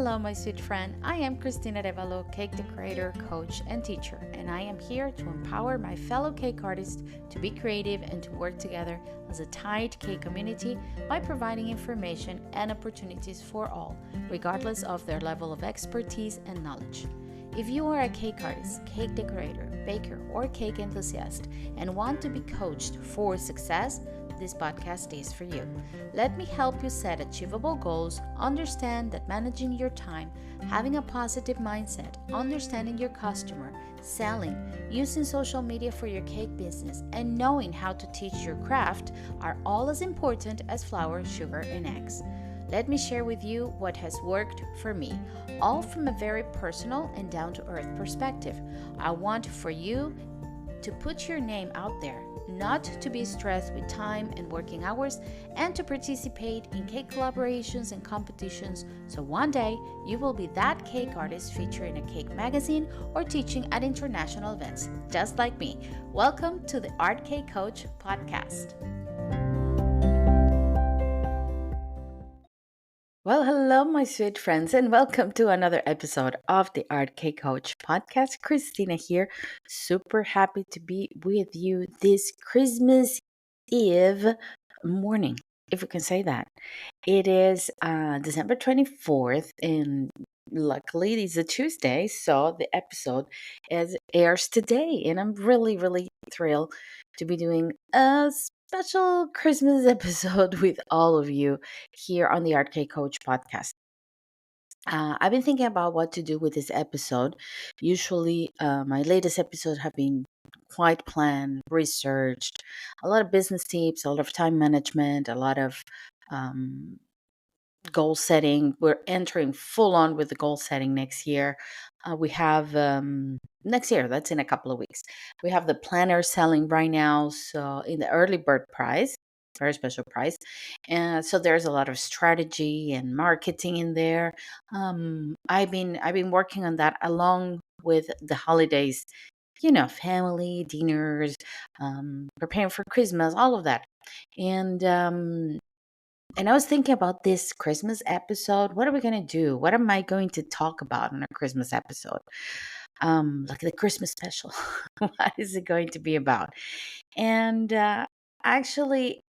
hello, my sweet friend. I am Cristina, cake decorator, coach, and teacher, and I am here to empower my fellow cake artists to be creative and to work together as a tight cake community by providing information and opportunities for all, regardless of their level of expertise and knowledge. If you are a cake artist, cake decorator, baker, or cake enthusiast and want to be coached for success, this podcast is for you. Let me help you set achievable goals, understand that managing your time, having a positive mindset, understanding your customer, selling, using social media for your cake business, and knowing how to teach your craft are all as important as flour, sugar, and eggs. Let me share with you what has worked for me, all from a very personal and down to earth perspective. I want for you to put your name out there, not to be stressed with time and working hours, and to participate in cake collaborations and competitions so one day you will be that cake artist featured in a cake magazine or teaching at international events, just like me. Welcome to the Art Cake Coach podcast. Well, hello, my sweet friends, and welcome to another episode of the Art Cake Coach podcast. Cristina here. Super happy to be with you this Christmas Eve morning, if we can say that. It is December 24th, and luckily it's a Tuesday, so the episode airs today, and I'm really, really thrilled to be doing a special Christmas episode with all of you here on the Art Cake Coach podcast. I've been thinking about what to do with this episode. Usually, my latest episodes have been quite planned, researched, a lot of business tips, a lot of time management, a lot of um, goal setting. We're entering full on with the goal setting next year. We have next year, that's in a couple of weeks. We have the planner selling right now. So, in the early bird price, very special price. And so there's a lot of strategy and marketing in there. I've been working on that along with the holidays, family dinners, preparing for Christmas, all of that. And I was thinking about this Christmas episode. What are we going to do? What am I going to talk about in a Christmas episode? Like the Christmas special. What is it going to be about? And actually,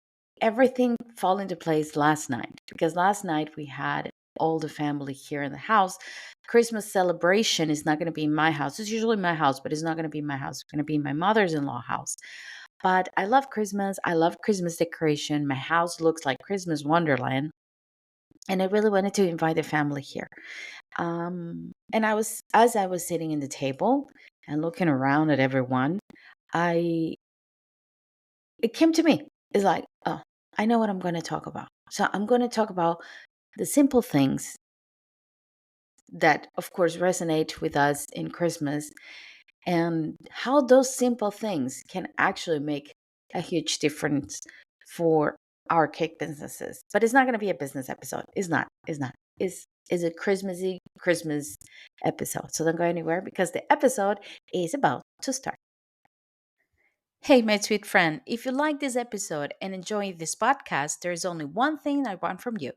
everything fall into place last night because last night we had all the family here in the house. Christmas celebration is not going to be in my house. It's usually my house, but it's not going to be my house. It's going to be my mother's-in-law house. But I love Christmas. I love Christmas decoration. My house looks like Christmas Wonderland. And I really wanted to invite the family here. And as I was sitting in the table and looking around at everyone, I it came to me. It's like, oh, I know what I'm going to talk about. So I'm going to talk about the simple things that, of course, resonate with us in Christmas and how those simple things can actually make a huge difference for our cake businesses. But it's not going to be a business episode. It's not. It's not. It's a Christmassy Christmas episode. So don't go anywhere because the episode is about to start. Hey, my sweet friend, if you like this episode and enjoy this podcast, there is only one thing I want from you.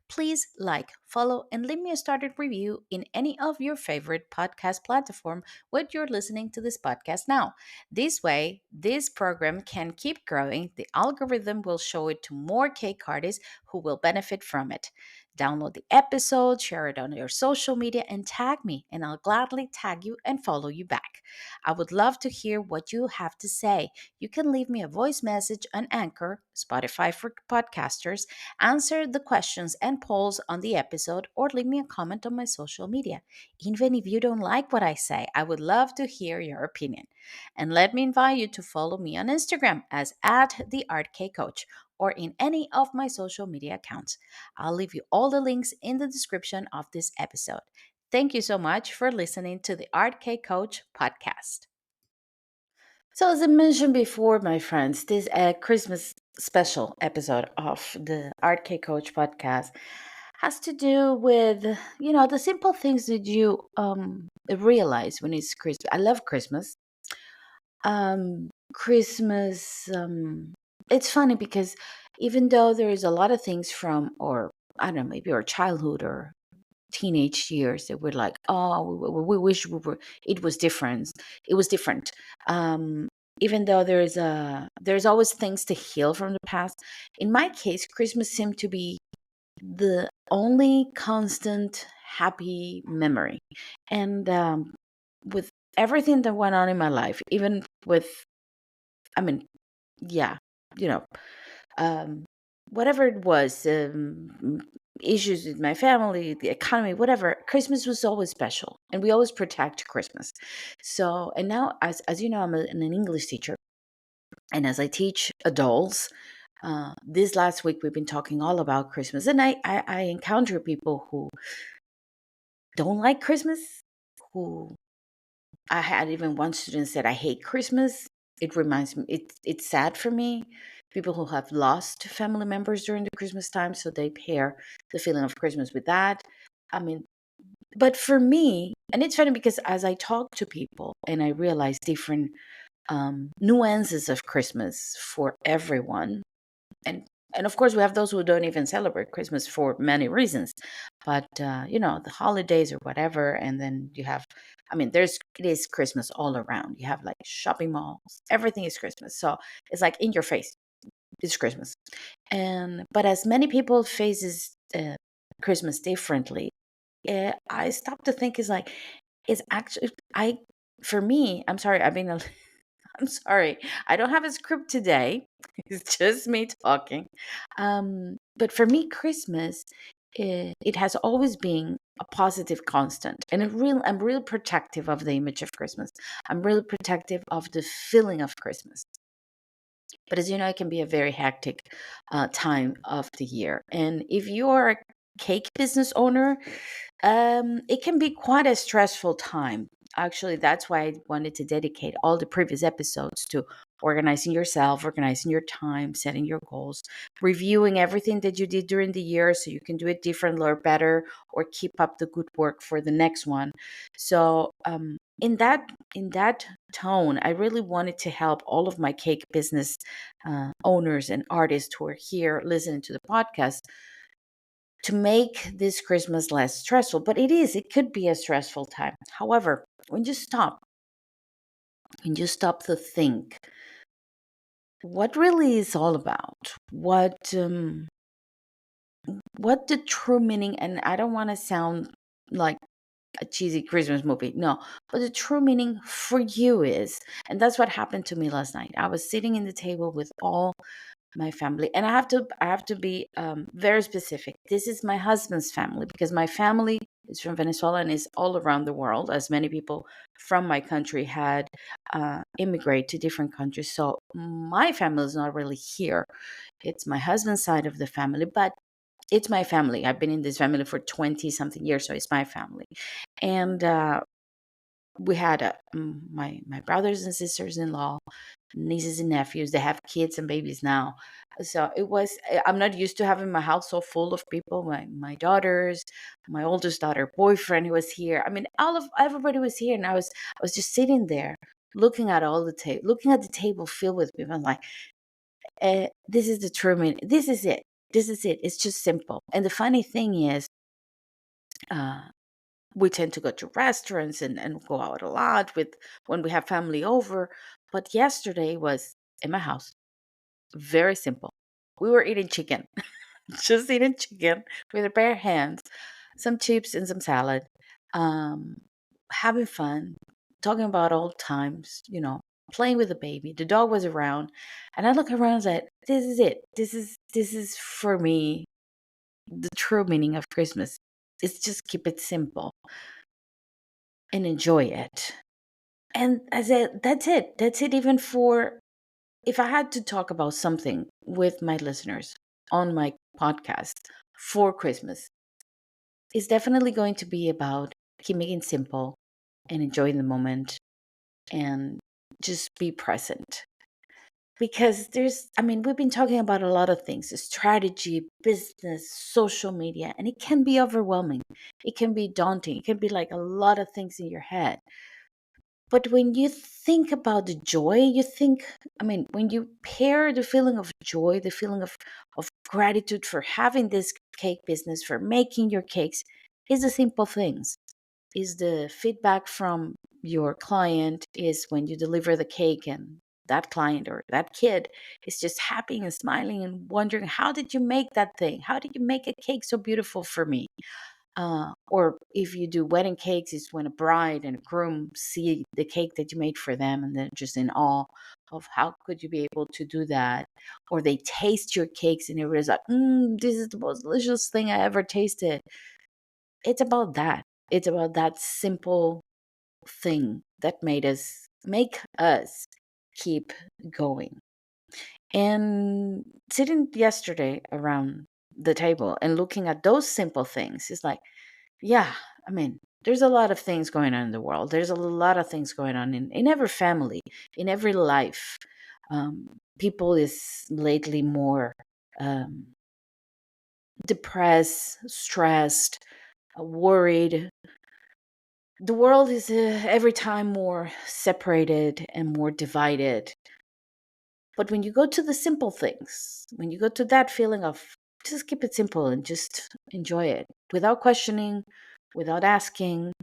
Please like, follow, and leave me a started review in any of your favorite podcast platform where you're listening to this podcast now. This way, this program can keep growing. The algorithm will show it to more cake artists who will benefit from it. Download the episode, share it on your social media, and tag me, and I'll gladly tag you and follow you back. I would love to hear what you have to say. You can leave me a voice message on Anchor, Spotify for podcasters, answer the questions and polls on the episode, or leave me a comment on my social media. Even if you don't like what I say, I would love to hear your opinion. And let me invite you to follow me on Instagram as at the Art K Coach or in any of my social media accounts. I'll leave you all the links in the description of this episode. Thank you so much for listening to the Art K Coach podcast. So, as I mentioned before, my friends, this Christmas special episode of the Art K Coach podcast has to do with, the simple things that you realize when it's Christmas. I love Christmas. Christmas, it's funny because even though there is a lot of things from, or I don't know, maybe our childhood or teenage years that we're like, oh, we wish it was different. It was different. Um, Even though there's always things to heal from the past. In my case, Christmas seemed to be the only constant happy memory. And with everything that went on in my life, even with, I mean, yeah, you know, um, whatever it was, issues with my family, the economy, whatever, Christmas was always special, and we always protect Christmas. So, and now, as you know, I'm an English teacher, and as I teach adults, this last week we've been talking all about Christmas, and I encounter people who don't like Christmas, who I had even one student said, I hate Christmas. It reminds me, it's sad for me. People who have lost family members during the Christmas time, so they pair the feeling of Christmas with that. I mean, but for me, and it's funny because as I talk to people and I realize different nuances of Christmas for everyone, and and of course we have those who don't even celebrate Christmas for many reasons, but the holidays or whatever, and then you have, I mean, it is Christmas all around. You have like shopping malls, everything is Christmas, so it's like in your face, it's Christmas. And but as many people faces Christmas differently, I stopped to think is like, it's actually, I for me, I'm sorry, I've been I'm sorry. I don't have a script today. It's just me talking. But for me, Christmas, it has always been a positive constant. And I'm really protective of the image of Christmas. I'm really protective of the feeling of Christmas. But as you know, it can be a very hectic time of the year. And if you are a cake business owner, it can be quite a stressful time. Actually, that's why I wanted to dedicate all the previous episodes to organizing yourself, organizing your time, setting your goals, reviewing everything that you did during the year so you can do it differently or better, or keep up the good work for the next one. So, in that tone, I really wanted to help all of my cake business owners and artists who are here listening to the podcast to make this Christmas less stressful. But it could be a stressful time. However, when you stop to think what really is all about, what the true meaning, and I don't want to sound like a cheesy Christmas movie, no, but the true meaning for you is, and that's what happened to me last night. I was sitting in the table with all my family, and I have to be very specific. This is my husband's family, because my family is from Venezuela and is all around the world, as many people from my country had immigrated to different countries. So my family is not really here. It's my husband's side of the family, but it's my family. I've been in this family for 20 something years, so it's my family. And we had my brothers and sisters in law, nieces and nephews. They have kids and babies now, so it was. I'm not used to having my house so full of people. My daughters, my oldest daughter boyfriend who was here. I mean, all of everybody was here, and I was just sitting there looking at looking at the table filled with people. I'm like, this is the true meaning. This is it. This is it. It's just simple. And the funny thing is, uh, we tend to go to restaurants and go out a lot with when we have family over. But yesterday was in my house, very simple. We were eating chicken, just eating chicken with our bare hands, some chips and some salad, um, having fun, talking about old times, playing with the baby. The dog was around, and I look around and said, "This is it. This is for me the true meaning of Christmas. It's just keep it simple and enjoy it." And I said, that's it. That's it. Even for if I had to talk about something with my listeners on my podcast for Christmas, it's definitely going to be about keeping it simple and enjoying the moment and just be present. Because we've been talking about a lot of things: strategy, business, social media, and it can be overwhelming. It can be daunting. It can be like a lot of things in your head. But when you think about the joy, when you pair the feeling of joy, the feeling of gratitude for having this cake business, for making your cakes, It's the simple things. Is the feedback from your client, is when you deliver the cake and that client or that kid is just happy and smiling and wondering, how did you make that thing? How did you make a cake so beautiful for me? Or if you do wedding cakes, it's when a bride and a groom see the cake that you made for them and they're just in awe of how could you be able to do that. Or they taste your cakes and everybody's like, this is the most delicious thing I ever tasted. It's about that. It's about that simple thing that make us keep going. And sitting yesterday around the table and looking at those simple things is like, yeah, I mean, there's a lot of things going on in the world. There's a lot of things going on in every family, in every life. People is lately more um, depressed, stressed, worried. The world is every time more separated and more divided. But when you go to the simple things, when you go to that feeling of just keep it simple and just enjoy it without questioning, without asking,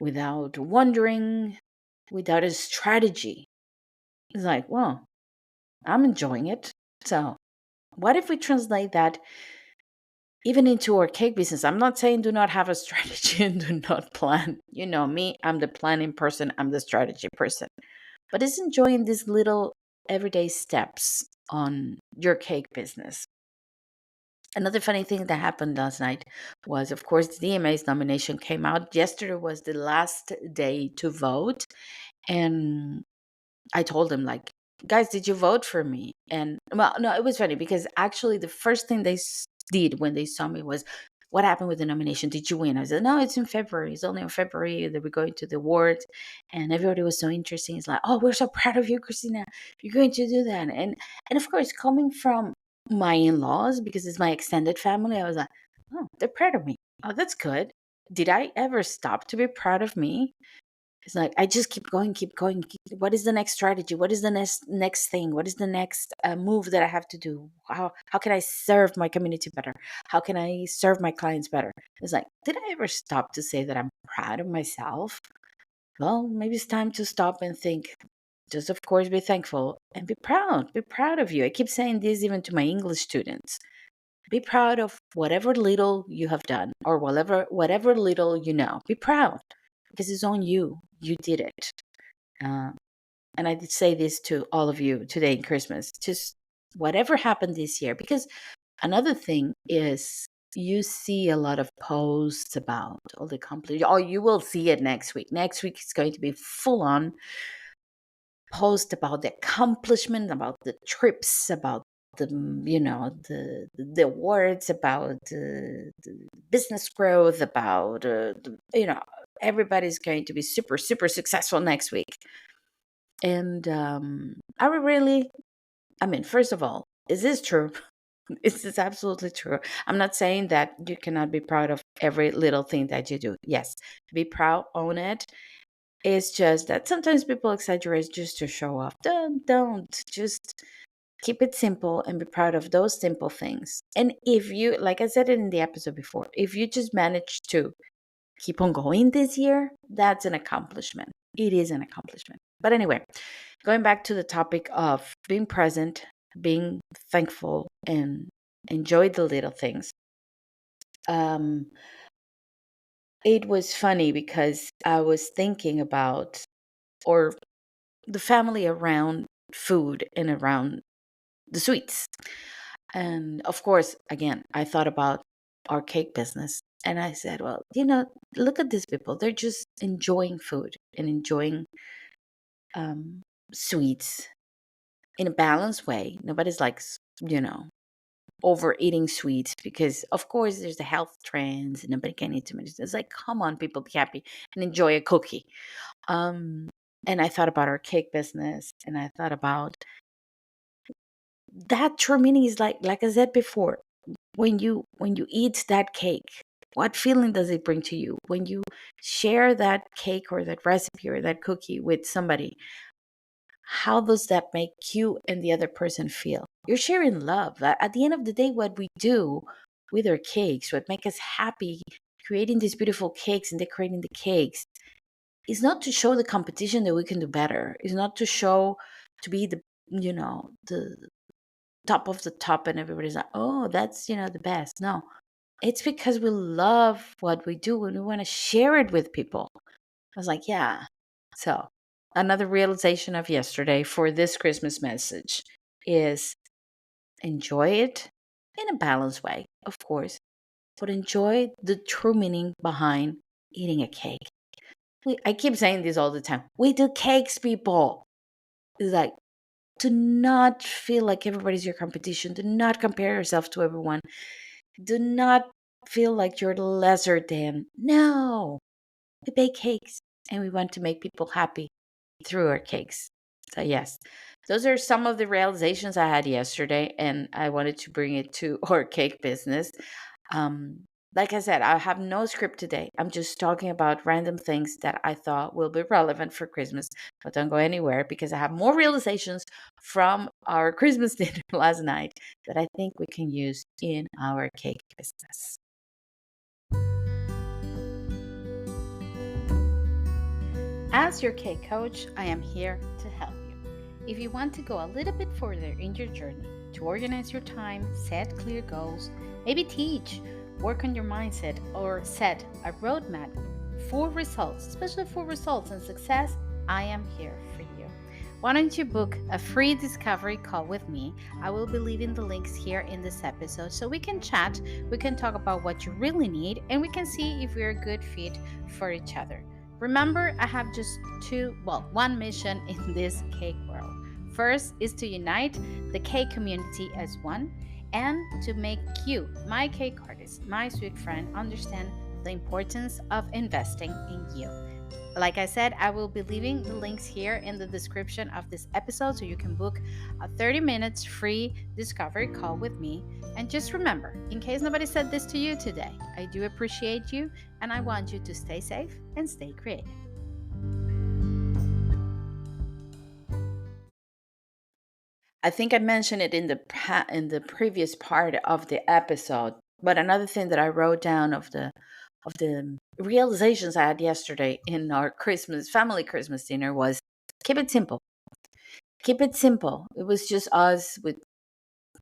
without wondering, without a strategy, it's like, well, I'm enjoying it. So, what if we translate that even into our cake business? I'm not saying do not have a strategy and do not plan. You know me, I'm the planning person, I'm the strategy person. But it's enjoying these little everyday steps on your cake business. Another funny thing that happened last night was, of course, the DMA's nomination came out. Yesterday was the last day to vote. And I told them, like, guys, did you vote for me? And well, no, it was funny because actually the first thing they did when they saw me was, what happened with the nomination? Did you win? I said, no, it's in February. It's only in February that we're going to the awards. And everybody was so interesting. It's like, oh, we're so proud of you, Cristina. You're going to do that. And of course, coming from my in-laws, because it's my extended family, I was like, oh, they're proud of me. Oh, that's good. Did I ever stop to be proud of me? It's like I just keep going, keep going. What is the next strategy? What is the next thing? What is the next move that I have to do? How can I serve my community better? How can I serve my clients better? It's like, did I ever stop to say that I'm proud of myself? Well, maybe it's time to stop and think. Just of course be thankful and be proud. Be proud of you. I keep saying this even to my English students. Be proud of whatever little you have done or whatever little you know. Be proud because it's on you. You did it. Uh, and I did say this to all of you today in Christmas. Just whatever happened this year, because another thing is you see a lot of posts about all the accomplishments. Oh, you will see it next week. Next week is going to be full on post about the accomplishment, about the trips, about the the awards, about the business growth, about everybody's going to be super super successful next week. And are we really? I mean, first of all, is this true? Is this absolutely true? I'm not saying that you cannot be proud of every little thing that you do. Yes, be proud, own it. It's just that sometimes people exaggerate just to show off. Don't. Just keep it simple and be proud of those simple things. And if you, like I said it in the episode before, if you just manage to keep on going this year, that's an accomplishment. It is an accomplishment. But anyway, going back to the topic of being present, being thankful, and enjoy the little things. Um, it was funny because I was thinking about, or the family around food and around the sweets. And of course, again, I thought about our cake business and I said, well, look at these people. They're just enjoying food and enjoying um, sweets in a balanced way. Nobody's like, overeating sweets because, of course, there's the health trends and nobody can eat too much. It's like, come on, people, be happy and enjoy a cookie. Um, and I thought about our cake business and I thought about that true meaning is like I said before, when you eat that cake, what feeling does it bring to you when you share that cake or that recipe or that cookie with somebody? How does that make you and the other person feel? You're sharing love. At the end of the day, what we do with our cakes, what make us happy creating these beautiful cakes and decorating the cakes is not to show the competition that we can do better. It's not to show to be the top of the top and everybody's like, oh, that's the best. No, it's because we love what we do and we want to share it with people. I was like, yeah. So another realization of yesterday for this Christmas message is enjoy it in a balanced way, of course, but enjoy the true meaning behind eating a cake. I keep saying this all the time. We do cakes, people. It's like, do not feel like everybody's your competition. Do not compare yourself to everyone. Do not feel like you're lesser than. No, we bake cakes and we want to make people happy through our cakes. So, yes, those are some of the realizations I had yesterday, and I wanted to bring it to our cake business. Um, like I said, I have no script today. I'm just talking about random things that I thought will be relevant for Christmas, but don't go anywhere because I have more realizations from our Christmas dinner last night that I think we can use in our cake business. As your cake coach, I am here to help you. If you want to go a little bit further in your journey, to organize your time, set clear goals, maybe teach, work on your mindset, or set a roadmap for results, especially for results and success, I am here for you. Why don't you book a free discovery call with me? I will be leaving the links here in this episode so we can chat, we can talk about what you really need, and we can see if we're a good fit for each other. Remember, I have just one mission in this cake world. First is to unite the cake community as one and to make you, my cake artist, my sweet friend, understand the importance of investing in you. Like I said, I will be leaving the links here in the description of this episode so you can book a 30 minutes free discovery call with me. And just remember, in case nobody said this to you today, I do appreciate you and I want you to stay safe and stay creative. I think I mentioned it in the previous part of the episode, but another thing that I wrote down of the realizations I had yesterday in our family Christmas dinner was keep it simple. Keep it simple. It was just us with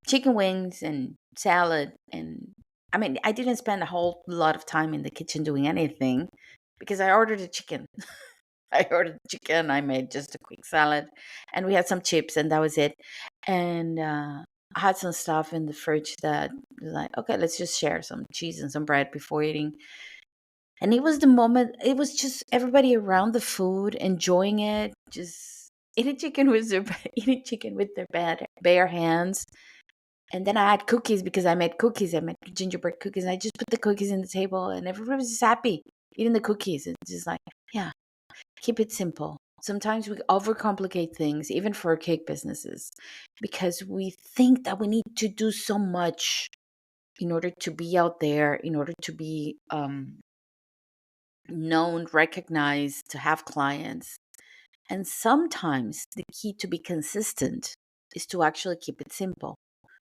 chicken wings and salad. And I mean, I didn't spend a whole lot of time in the kitchen doing anything because I ordered a chicken. I ordered chicken. I made just a quick salad and we had some chips and that was it. And I had some stuff in the fridge that was like, okay, let's just share some cheese and some bread before eating. And it was the moment, it was just everybody around the food, enjoying it, just eating chicken with their eating chicken with their bare hands. And then I had cookies because I made cookies. I made gingerbread cookies. And I just put the cookies in the table and everybody was just happy eating the cookies. It's just like, yeah, keep it simple. Sometimes we overcomplicate things, even for our cake businesses, because we think that we need to do so much in order to be out there, in order to be known, recognized, to have clients. And sometimes the key to be consistent is to actually keep it simple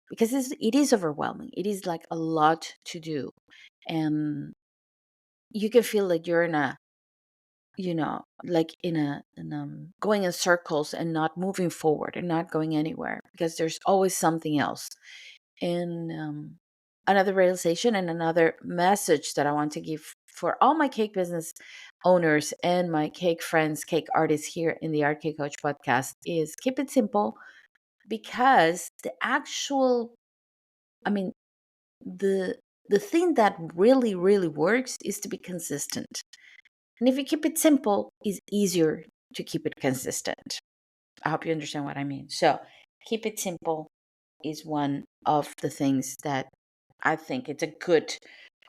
because it is overwhelming. It is like a lot to do. And you can feel like you're in a, like going in circles and not moving forward and not going anywhere because there's always something else. And another realization and another message that I want to give for all my cake business owners and my cake friends, cake artists here in the Art Cake Coach podcast is keep it simple because I mean, the the thing that really, really works is to be consistent. And if you keep it simple, it's easier to keep it consistent. I hope you understand what I mean. So keep it simple is one of the things that I think it's a good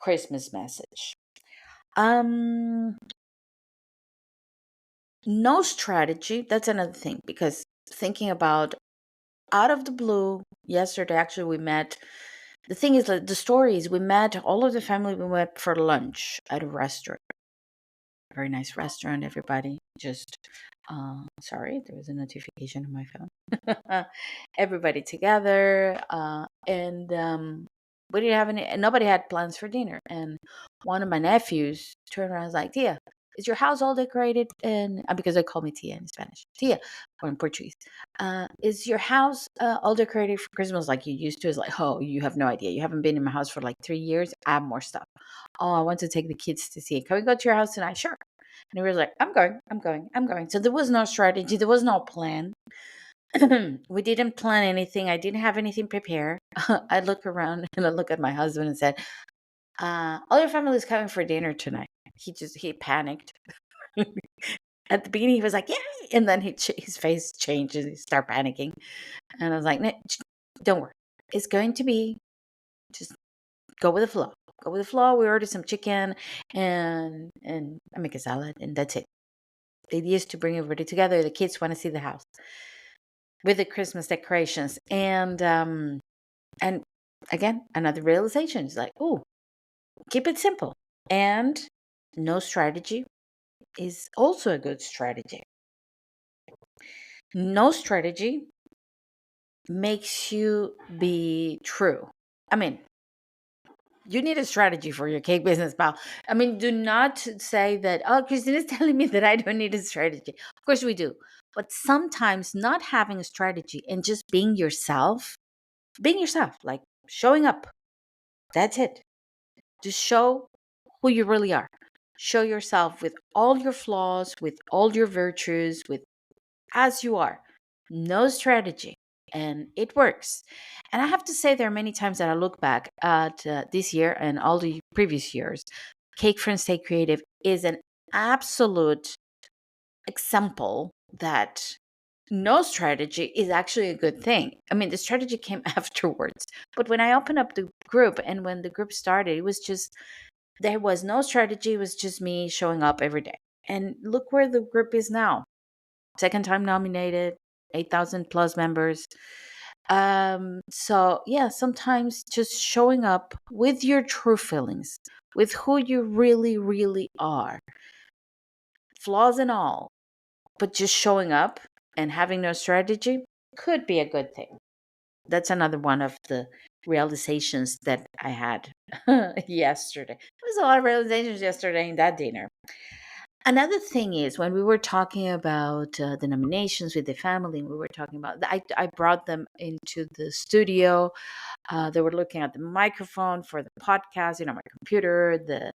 Christmas message. Um, no strategy. That's another thing because thinking about out of the blue, yesterday actually we met. The thing is that the story is we met all of the family. We met for lunch at a restaurant, very nice restaurant. Everybody just sorry, there was a notification on my phone. Everybody together, and We didn't have any, and nobody had plans for dinner. And one of my nephews turned around and was like, Tia, is your house all decorated? And because they call me Tia in Spanish, Tia, or in Portuguese, is your house all decorated for Christmas like you used to? It's like, oh, you have no idea. You haven't been in my house for like 3 years. I have more stuff. Oh, I want to take the kids to see it. Can we go to your house tonight? Sure. And he was like, I'm going, I'm going, I'm going. So there was no strategy. There was no plan. We didn't plan anything. I didn't have anything prepared. I look around and I look at my husband and said, all your family is coming for dinner tonight. He panicked. At the beginning, he was like, yay. And then his face changed and he started panicking. And I was like, no, don't worry. It's going to be just go with the flow. Go with the flow. We ordered some chicken and I make a salad and that's it. The idea is to bring everybody together. The kids want to see the house with the Christmas decorations. And again, another realization is like, oh, keep it simple. And no strategy is also a good strategy. No strategy makes you be true. I mean, you need a strategy for your cake business, pal. I mean, do not say that, oh, Christina's telling me that I don't need a strategy. Of course we do. But sometimes not having a strategy and just being yourself, like showing up, that's it. Just show who you really are. Show yourself with all your flaws, with all your virtues, with as you are. No strategy. And it works. And I have to say, there are many times that I look back at this year and all the previous years. Cake Friends Stay Creative is an absolute example that no strategy is actually a good thing. I mean, the strategy came afterwards. But when I opened up the group and when the group started, it was just, there was no strategy. It was just me showing up every day. And look where the group is now. Second time nominated, 8,000 plus members. So yeah, sometimes just showing up with your true feelings, with who you really, really are, flaws and all, but just showing up and having no strategy could be a good thing. That's another one of the realizations that I had yesterday. There was a lot of realizations yesterday in that dinner. Another thing is when we were talking about the nominations with the family, we were talking about, I brought them into the studio. They were looking at the microphone for the podcast, my computer, the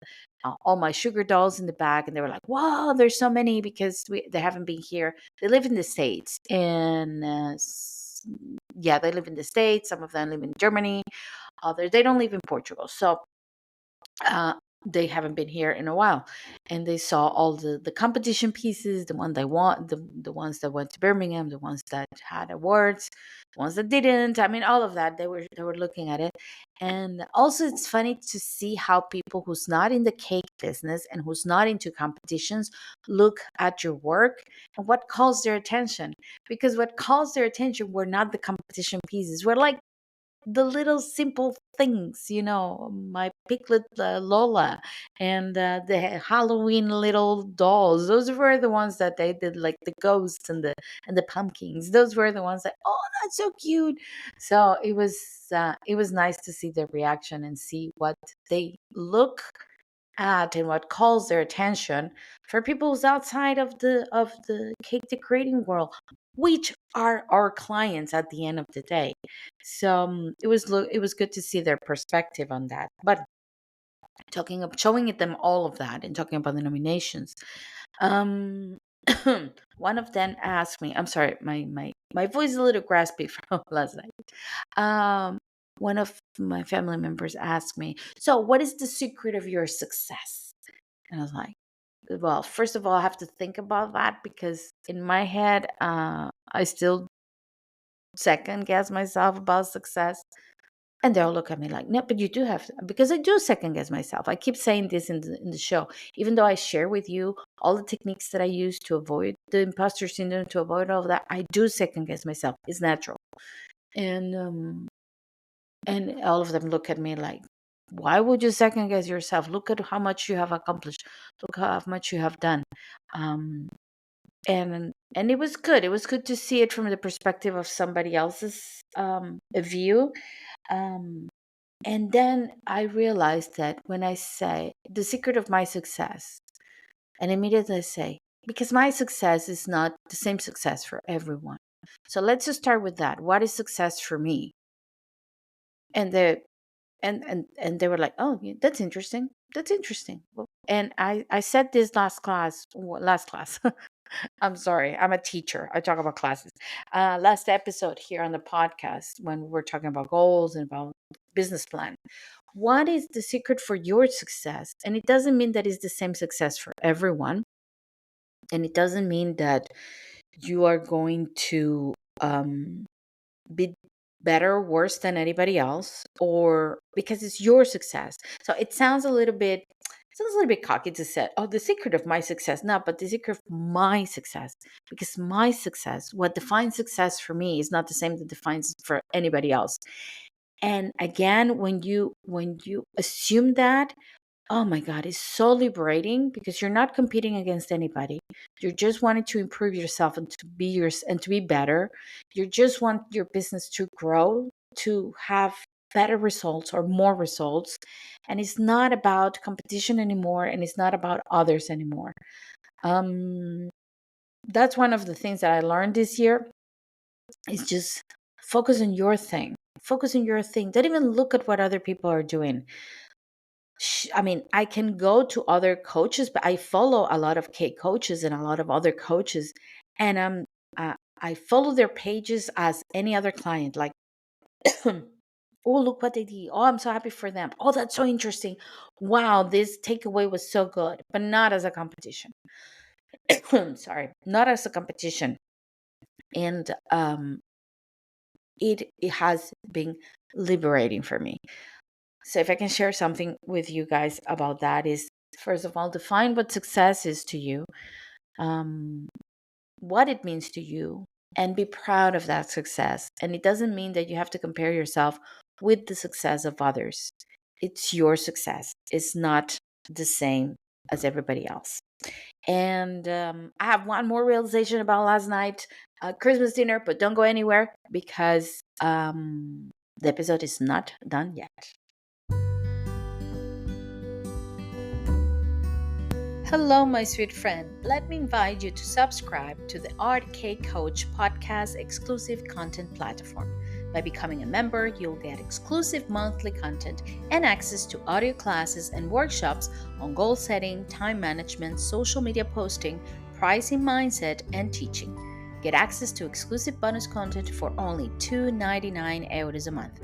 all my sugar dolls in the back, and they were like, "Wow, there's so many," because they haven't been here. They live in the States, and yeah, they live in the States. Some of them live in Germany. Others they don't live in Portugal. So uh, they haven't been here in a while, and they saw all the competition pieces, the one they want, the ones that went to Birmingham, the ones that had awards, the ones that didn't. I mean, all of that. They were looking at it, and also it's funny to see how people who's not in the cake business and who's not into competitions look at your work and what calls their attention. Because what calls their attention were not the competition pieces. We're like the little simple things, my piglet Lola and the Halloween little dolls. Those were the ones that they did, like the ghosts and the pumpkins. Those were the ones that, oh, that's so cute. So it was nice to see their reaction and see what they look at and what calls their attention for people who's outside of the cake decorating world, which are our clients at the end of the day. So it was good to see their perspective on that. But showing it them all of that and talking about the nominations, um one of them asked me, I'm sorry, my voice is a little graspy from last night. One of my family members asked me, so what is the secret of your success? And I was like, well, first of all, I have to think about that because in my head, I still second guess myself about success. And they'll look at me like, no, but you do have to, because I do second guess myself. I keep saying this in the show, even though I share with you all the techniques that I use to avoid the imposter syndrome, to avoid all of that. I do second guess myself. It's natural. And all of them look at me like, why would you second guess yourself? Look at how much you have accomplished. Look how much you have done. Um, and it was good. It was good to see it from the perspective of somebody else's view. Um, And then I realized that when I say the secret of my success, and immediately I say, because my success is not the same success for everyone. So let's just start with that. What is success for me? And the and they were like, oh, yeah, that's interesting. That's interesting. And I said this last class. I'm sorry, I'm a teacher. I talk about classes. Last episode here on the podcast when we were talking about goals and about business plan. What is the secret for your success? And it doesn't mean that it's the same success for everyone. And it doesn't mean that you are going to be better or worse than anybody else, or because it's your success. So it sounds a little bit cocky to say, oh, the secret of my success. No, but the secret of my success, because my success, what defines success for me, is not the same that defines it for anybody else. And again, when you assume that, oh my God, it's so liberating, because you're not competing against anybody. You're just wanting to improve yourself and to be better. You just want your business to grow, to have better results or more results. And it's not about competition anymore, and it's not about others anymore. Um, that's one of the things that I learned this year, is just focus on your thing. Focus on your thing. Don't even look at what other people are doing. I mean, I can go to other coaches, but I follow a lot of K coaches and a lot of other coaches, and I follow their pages as any other client. Like, oh, look what they did. Oh, I'm so happy for them. Oh, that's so interesting. Wow, this takeaway was so good, but not as a competition. Sorry, not as a competition. And it has been liberating for me. So if I can share something with you guys about that, is, first of all, define what success is to you, um, what it means to you, and be proud of that success. And it doesn't mean that you have to compare yourself with the success of others. It's your success. It's not the same as everybody else. And I have one more realization about last night, Christmas dinner, but don't go anywhere, because the episode is not done yet. Hello, my sweet friend. Let me invite you to subscribe to the Art K Coach podcast exclusive content platform. By becoming a member, you'll get exclusive monthly content and access to audio classes and workshops on goal setting, time management, social media posting, pricing mindset, and teaching. Get access to exclusive bonus content for only €2.99 a month.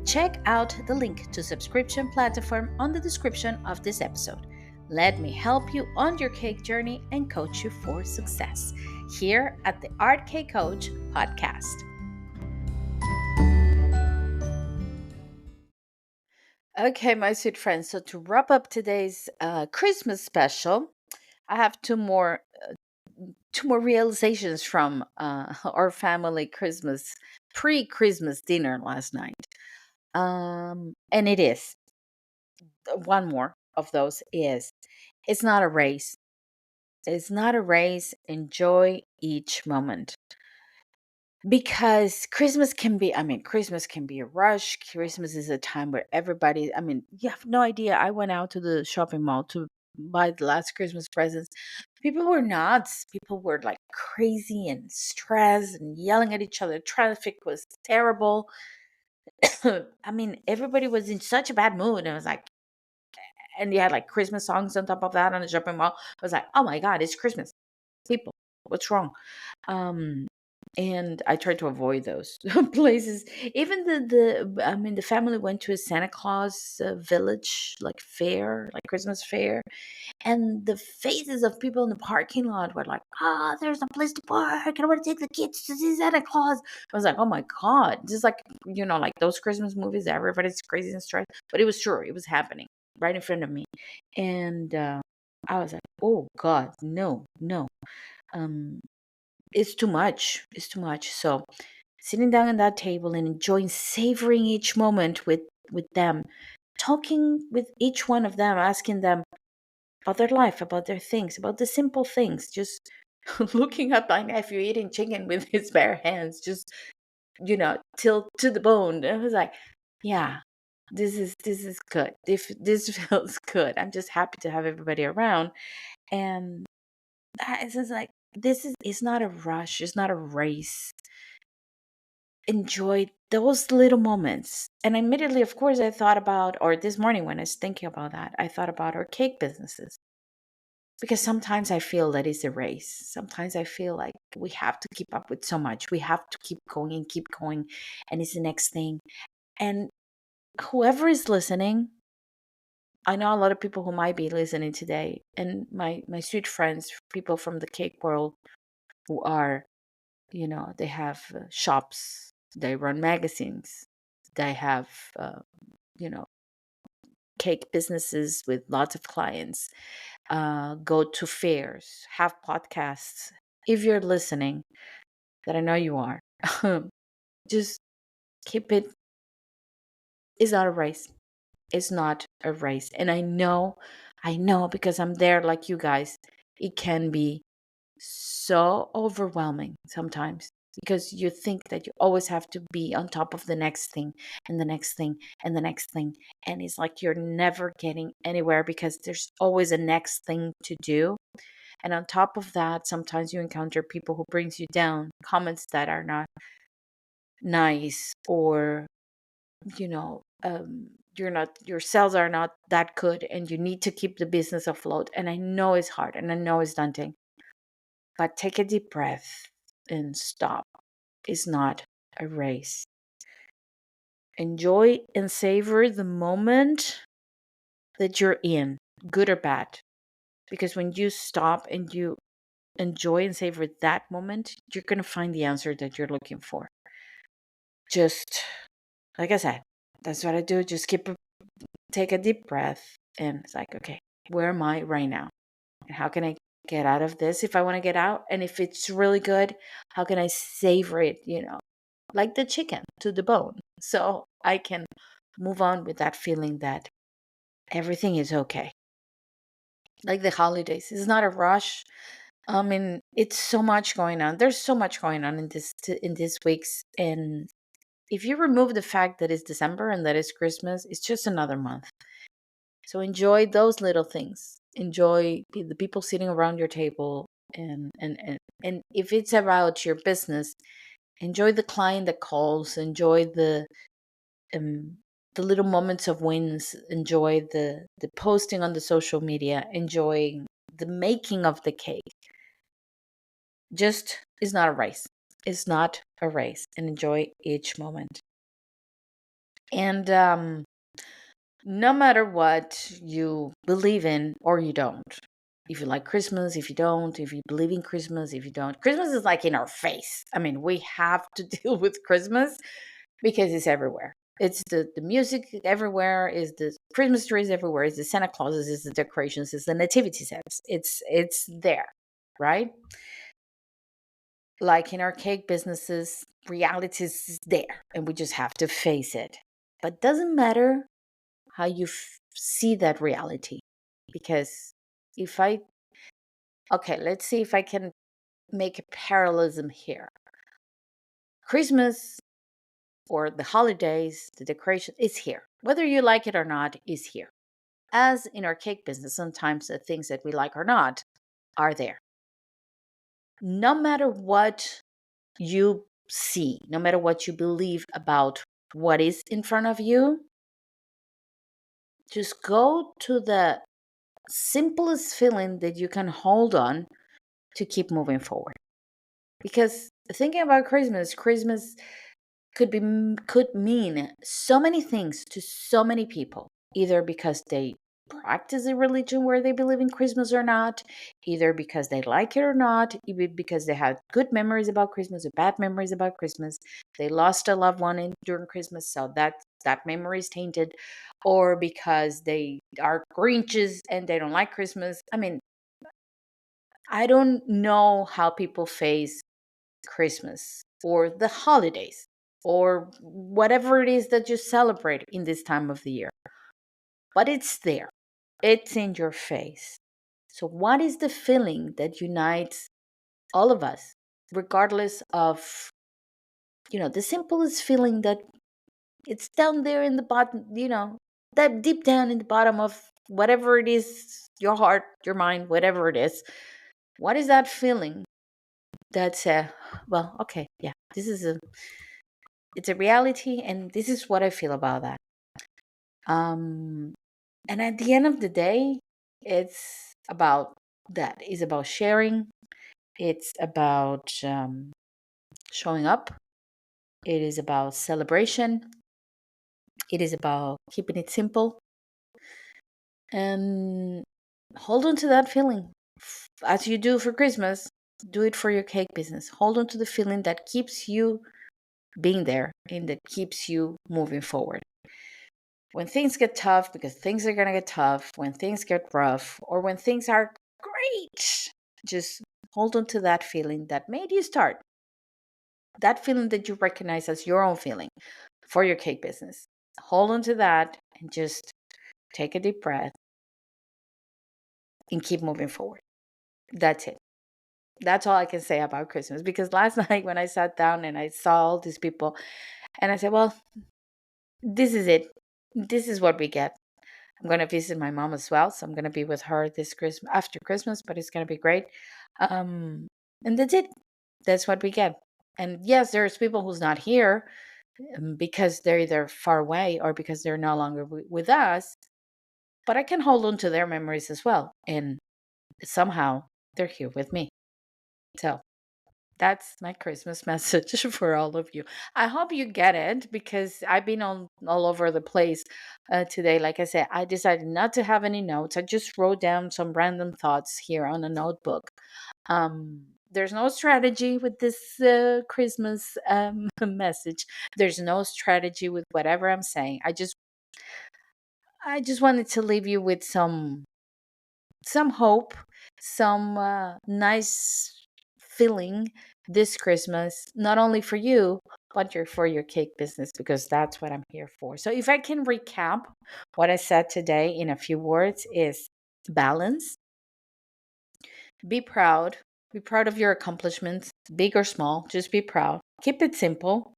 Check out the link to subscription platform on the description of this episode. Let me help you on your cake journey and coach you for success here at the Art Cake Coach podcast. Okay, my sweet friends. So to wrap up today's Christmas special, I have two more realizations from our family Christmas pre-Christmas dinner last night. And it is one more of those is, it's not a race. It's not a race. Enjoy each moment. Because Christmas can be a rush. Christmas is a time where you have no idea. I went out to the shopping mall to buy the last Christmas presents. People were nuts. People were like crazy and stressed and yelling at each other. Traffic was terrible. Everybody was in such a bad mood. And it was like, and you had like Christmas songs on top of that on the shopping mall. I was like, oh my God, it's Christmas. People, what's wrong? And I tried to avoid those places. Even the family went to a Santa Claus village, like fair, like Christmas fair, and the faces of people in the parking lot were like, there's no place to park. I want to take the kids to see Santa Claus. I was like, oh my God, just like, like those Christmas movies, everybody's crazy and stressed. But it was true, it was happening right in front of me. And I was like, oh God, no. It's too much. It's too much. So sitting down at that table and enjoying, savoring each moment with them, talking with each one of them, asking them about their life, about their things, about the simple things, just looking at my nephew eating chicken with his bare hands, just till to the bone. And I was like, yeah, this is good. If this feels good, I'm just happy to have everybody around. And it's just like, this is, it's not a rush, it's not a race. Enjoy those little moments. And immediately, of course, I thought about, or this morning when I was thinking about that, I thought about our cake businesses. Because sometimes I feel that it's a race. Sometimes I feel like we have to keep up with so much. We have to keep going and keep going. And it's the next thing. And whoever is listening, I know a lot of people who might be listening today, and my sweet friends, people from the cake world who are, they have shops, they run magazines, they have, uh, you know, cake businesses with lots of clients, go to fairs, have podcasts. If you're listening, that I know you are, just keep it. It's not a race. It's not a race. And I know because I'm there like you guys. It can be so overwhelming sometimes because you think that you always have to be on top of the next thing and the next thing and the next thing. And it's like you're never getting anywhere because there's always a next thing to do. And on top of that, sometimes you encounter people who brings you down, comments that are not nice, or you know your sales are not that good, and you need to keep the business afloat. And I know it's hard, and I know it's daunting, but take a deep breath and stop. It's not a race. Enjoy and savor the moment that you're in, good or bad, because when you stop and you enjoy and savor that moment, you're going to find the answer that you're looking for. Just like I said, that's what I do. Just take a deep breath, and it's like, okay, where am I right now? And how can I get out of this if I want to get out? And if it's really good, how can I savor it, like the chicken to the bone, so I can move on with that feeling that everything is okay. Like the holidays, it's not a rush. I mean, it's so much going on. There's so much going on in these weeks, and if you remove the fact that it's December and that it's Christmas, it's just another month. So enjoy those little things. Enjoy the people sitting around your table, and if it's about your business, enjoy the client that calls. Enjoy um, the little moments of wins. Enjoy the posting on the social media. Enjoy the making of the cake. Just, it's not a race. It's not a race, and enjoy each moment. And no matter what you believe in or you don't, if you like Christmas, if you don't, if you believe in Christmas, if you don't, Christmas is like in our face. I mean, we have to deal with Christmas because it's everywhere. It's the music everywhere, is the Christmas trees everywhere, is the Santa Clauses, is the decorations, is the nativity sets. It's there, right? Like in our cake businesses, reality is there, and we just have to face it. But doesn't matter how you see that reality, because if I okay, let's see if I can make a parallelism here. Christmas or the holidays, the decoration is here. Whether you like it or not, is here. As in our cake business, sometimes the things that we like or not are there. No matter what you see, no matter what you believe about what is in front of you, just go to the simplest feeling that you can hold on to keep moving forward. Because thinking about Christmas could mean so many things to so many people, either because they practice a religion where they believe in Christmas or not, either because they like it or not, even because they have good memories about Christmas or bad memories about Christmas. They lost a loved one during Christmas, so that memory is tainted, or because they are Grinches and they don't like Christmas. I mean, I don't know how people face Christmas or the holidays or whatever it is that you celebrate in this time of the year. But it's there, it's in your face. So, what is the feeling that unites all of us, regardless of, the simplest feeling that It's down there in the bottom, that deep down in the bottom of whatever it is, your heart, your mind, whatever it is. What is that feeling? That's well, okay, yeah, it's a reality, and this is what I feel about that. Um, and at the end of the day, it's about that. It's about sharing. It's about showing up. It is about celebration. It is about keeping it simple and hold on to that feeling. As you do for Christmas, do it for your cake business. Hold on to the feeling that keeps you being there and that keeps you moving forward. When things get tough, because things are going to get tough, when things get rough, or when things are great, just hold on to that feeling that made you start. That feeling that you recognize as your own feeling for your cake business. Hold on to that and just take a deep breath and keep moving forward. That's it. That's all I can say about Christmas. Because last night when I sat down and I saw all these people, and I said, well, this is it. This is what we get. I'm going to visit my mom as well. So I'm going to be with her this Christmas, after Christmas, but it's going to be great. And that's it. That's what we get. And yes, there's people who's not here because they're either far away or because they're no longer with us. But I can hold on to their memories as well. And somehow they're here with me. So that's my Christmas message for all of you. I hope you get it because I've been all over the place today. Like I said, I decided not to have any notes. I just wrote down some random thoughts here on a notebook. There's no strategy with this Christmas message. There's no strategy with whatever I'm saying. I just wanted to leave you with some hope, some nice feeling this Christmas, not only for you, but for your cake business, because that's what I'm here for. So if I can recap what I said today in a few words is balance, be proud, of your accomplishments, big or small, just be proud. Keep it simple.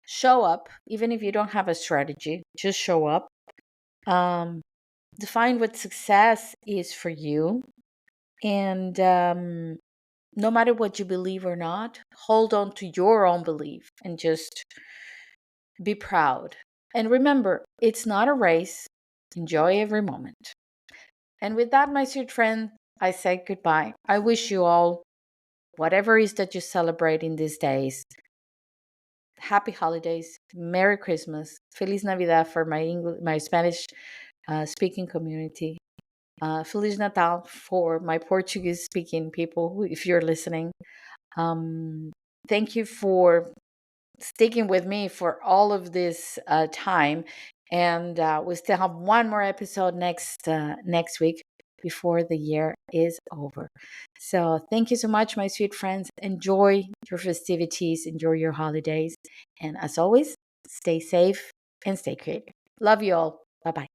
Show up, even if you don't have a strategy, just show up. Define what success is for you. And no matter what you believe or not, hold on to your own belief and just be proud. And remember, it's not a race. Enjoy every moment. And with that, my sweet friend, I say goodbye. I wish you all, whatever it is that you celebrate in these days, happy holidays, Merry Christmas, Feliz Navidad for my Spanish speaking community. Feliz Natal for my Portuguese speaking people, if you're listening. Thank you for sticking with me for all of this time. And we still have one more episode next week before the year is over. So thank you so much, my sweet friends. Enjoy your festivities, enjoy your holidays. And as always, stay safe and stay creative. Love you all. Bye-bye.